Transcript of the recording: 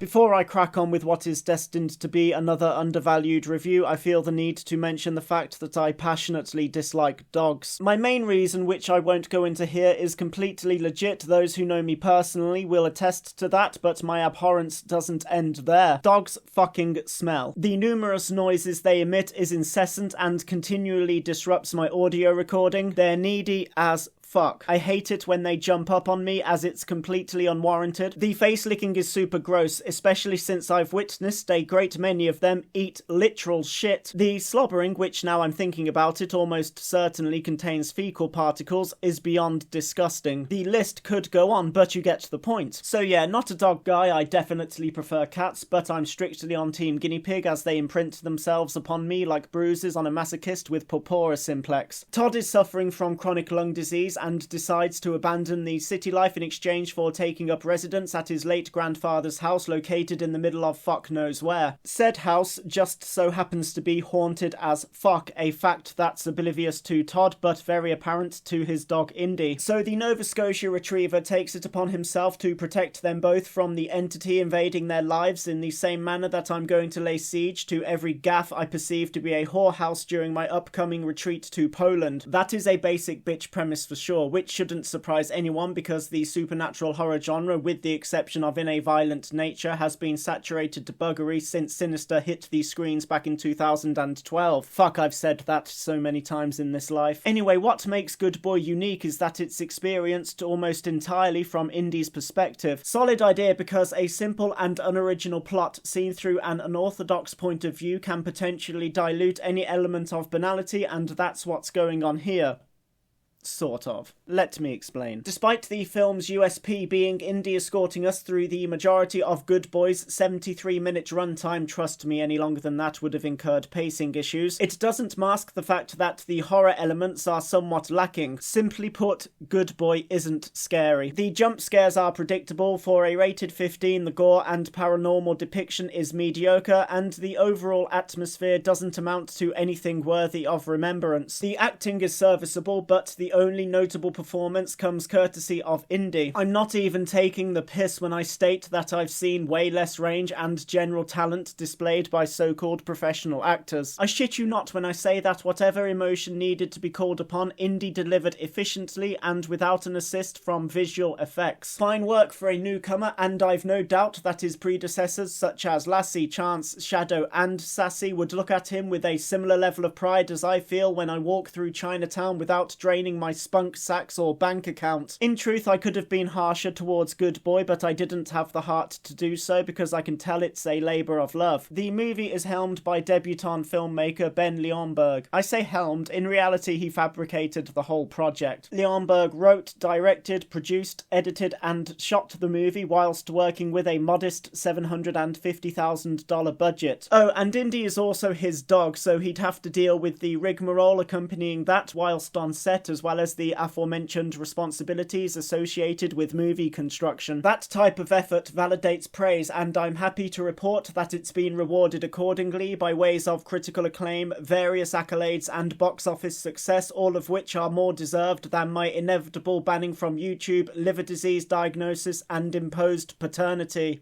Before I crack on with what is destined to be another undervalued review, I feel the need to mention the fact that I passionately dislike dogs. My main reason, which I won't go into here, is completely legit. Those who know me personally will attest to that, but my abhorrence doesn't end there. Dogs fucking smell. The numerous noises they emit is incessant and continually disrupts my audio recording. They're needy as fuck. I hate it when they jump up on me, as it's completely unwarranted. The face licking is super gross, especially since I've witnessed a great many of them eat literal shit. The slobbering, which now I'm thinking about it almost certainly contains fecal particles, is beyond disgusting. The list could go on, but you get the point. So yeah, not a dog guy, I definitely prefer cats, but I'm strictly on team guinea pig as they imprint themselves upon me like bruises on a masochist with purpura simplex. Todd is suffering from chronic lung disease and decides to abandon the city life in exchange for taking up residence at his late grandfather's house located in the middle of fuck knows where. Said house just so happens to be haunted as fuck, a fact that's oblivious to Todd but very apparent to his dog Indy. So the Nova Scotia Retriever takes it upon himself to protect them both from the entity invading their lives in the same manner that I'm going to lay siege to every gaff I perceive to be a whorehouse during my upcoming retreat to Poland. That is a basic bitch premise for sure, which shouldn't surprise anyone because the supernatural horror genre, with the exception of In a Violent Nature, has been saturated to buggery since Sinister hit the screens back in 2012. Fuck, I've said that so many times in this life. Anyway, what makes Good Boy unique is that it's experienced almost entirely from Indy's perspective. Solid idea because a simple and unoriginal plot seen through an unorthodox point of view can potentially dilute any element of banality, and that's what's going on here. Sort of. Let me explain. Despite the film's USP being Indy escorting us through the majority of Good Boy's 73-minute runtime, trust me, any longer than that would have incurred pacing issues, it doesn't mask the fact that the horror elements are somewhat lacking. Simply put, Good Boy isn't scary. The jump scares are predictable. For a rated 15, the gore and paranormal depiction is mediocre, and the overall atmosphere doesn't amount to anything worthy of remembrance. The acting is serviceable, but the only notable performance comes courtesy of Indy. I'm not even taking the piss when I state that I've seen way less range and general talent displayed by so-called professional actors. I shit you not when I say that whatever emotion needed to be called upon, Indy delivered efficiently and without an assist from visual effects. Fine work for a newcomer, and I've no doubt that his predecessors such as Lassie, Chance, Shadow and Sassy would look at him with a similar level of pride as I feel when I walk through Chinatown without draining my spunk sacks or bank account. In truth, I could have been harsher towards Good Boy, but I didn't have the heart to do so because I can tell it's a labour of love. The movie is helmed by debutante filmmaker Ben Leonberg. I say helmed, in reality he fabricated the whole project. Leonberg wrote, directed, produced, edited and shot the movie whilst working with a modest $750,000 budget. Oh, and Indy is also his dog, so he'd have to deal with the rigmarole accompanying that whilst on set, as well as the aforementioned responsibilities associated with movie construction. That type of effort validates praise, and I'm happy to report that it's been rewarded accordingly by ways of critical acclaim, various accolades and box office success, all of which are more deserved than my inevitable banning from YouTube, liver disease diagnosis and imposed paternity.